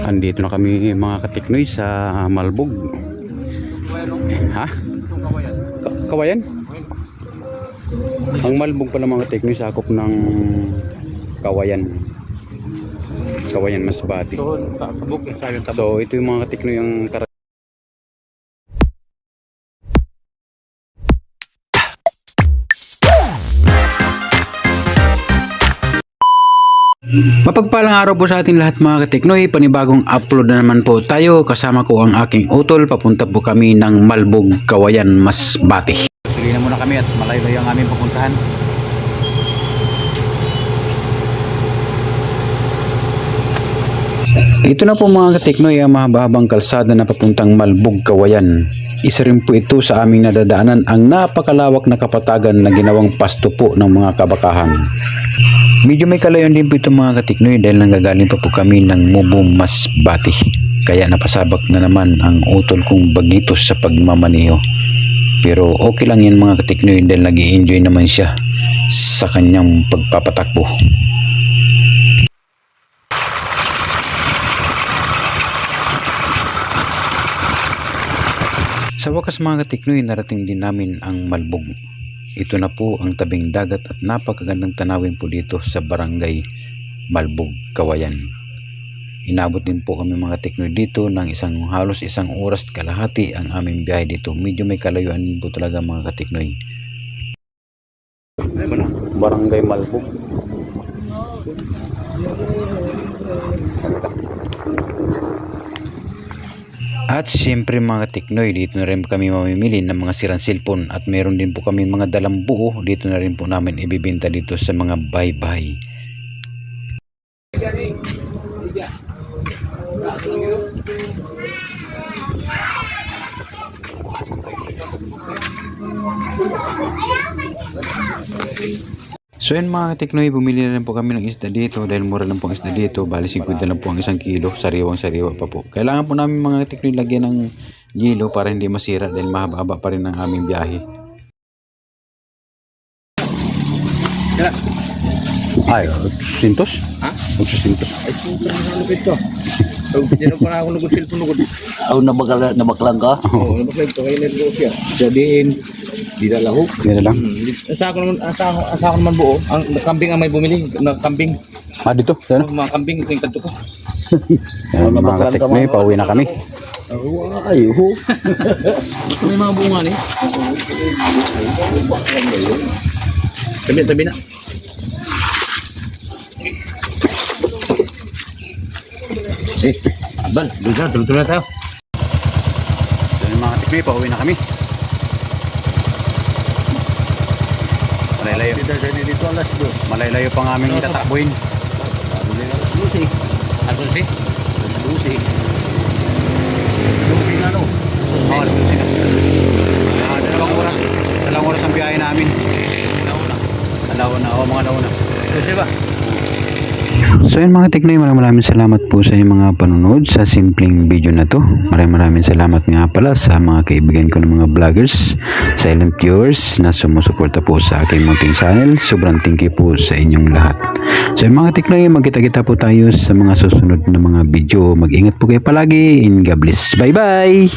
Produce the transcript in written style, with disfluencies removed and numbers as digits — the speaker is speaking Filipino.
Andito na kami mga katiknoy sa Malbog. Ha? Kawayan? Ang Malbog pala mga katiknoy sakop ng Kawayan. Kawayan Masbate. So ito yung mga katiknoy ang mapagpalang araw po sa ating lahat mga kateknoy. Panibagong upload na naman po tayo. Kasama ko ang aking utol. Papunta po kami ng Malbog, Kawayan, Masbate. Tuloy na muna kami at malayo-layo ang aming pupuntahan. Ito na po mga kateknoy ang mahabang kalsada na papuntang Malbog, Kawayan. Isa rin po ito sa aming nadadaanan ang napakalawak na kapatagan na ginawang pasto po ng mga kabakahan. Medyo may kalayon din po ito mga katiknoy dahil nanggagaling pa po kami ng Mubo, Masbate. Kaya napasabak na naman ang utol kong bagitos sa pagmamaneho. Pero okay lang yan mga katiknoy dahil nag-i-enjoy naman siya sa kanyang pagpapatakbo. Sa wakas mga katiknoy, narating din namin ang Malbog. Ito na po ang tabing dagat at napakagandang tanawin po dito sa barangay Malbog, Kawayan. Inabot din po kami mga teknoy dito ng halos isang oras kalahati ang aming biyahe dito. Medyo may kalayuan din po talaga mga katiknoy. Barangay Malbog. At siyempre mga katiknoy, dito na rin kami mamimili ng mga sirang cellphone at meron din po kami mga dalang buo. Dito na rin po namin ibibenta dito sa mga bahay-bahay. So yan mga katiknoy, bumili na rin po kami ng isda dito dahil mura lang po ang isda dito. Bali 50 lang po ang isang kilo, sariwang-sariwa pa po. Kailangan po namin mga katiknoy lagyan ng yelo para hindi masira dahil mahaba-haba pa rin ang aming biyahe. Ay, 800? Ha? 800. Ay, lupit ko. Hindi na pa ako nag-cellphone. Ako nabaklang ka? Oo, nabaklang ko. Kaya nito siya. Jadiin, di na lahok. Hindi na lang. Asa ako naman buo. Ang kambing ang may bumili. Kambing. Ah, dito? Ano? Mga kambing, ito yung kanto ko. Yan, mga katiknoy, pauwi na kami. Ay, ho. May mga bunga ni. Tabi na. Abal, tuloy na tayo. So yan mga katiknoy, pauwi na kami. Malalayo. Dito alas 2. Malalayo pang aming tatakbuhin. Lucy. Lucy? Lucy. Lucy na no? Oo, Lucy na. Dalawang oras ang biyahe namin. Alauna, mga alauna. Lucy ba? So yun mga teknoy, maraming salamat po sa inyong mga panonood sa simpleng video na to. Maraming salamat nga pala sa mga kaibigan ko ng mga vloggers, silent viewers na sumusuporta po sa aking munting channel. Sobrang thank you po sa inyong lahat. So yun mga teknoy, magkita-kita po tayo sa mga susunod na mga video. Mag-ingat po kayo palagi and God bless. Bye bye!